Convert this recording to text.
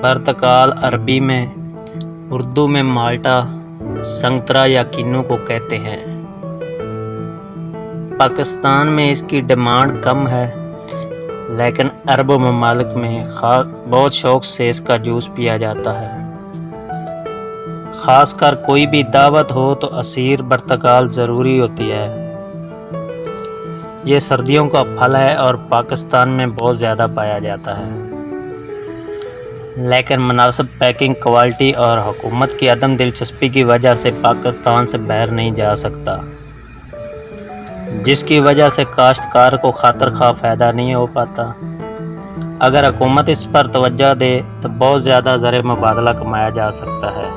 बर्तकाल अरबी में, उर्दू में माल्टा, संतरा या किन्नू को कहते हैं। पाकिस्तान में इसकी डिमांड कम है, लेकिन अरब ममालिक में बहुत शौक़ से इसका जूस पिया जाता है। ख़ासकर कोई भी दावत हो तो असीर बर्तकाल ज़रूरी होती है। ये सर्दियों का फल है और पाकिस्तान में बहुत ज़्यादा पाया जाता है, लेकिन मुनासिब पैकिंग, क्वालिटी और हुकूमत की अदम दिलचस्पी की वजह से पाकिस्तान से बाहर नहीं जा सकता, जिसकी वजह से काश्तकार को खातर खा फ़ायदा नहीं हो पाता। अगर हुकूमत इस पर तवज्जो दे तो बहुत ज़्यादा ज़र मुबादला कमाया जा सकता है।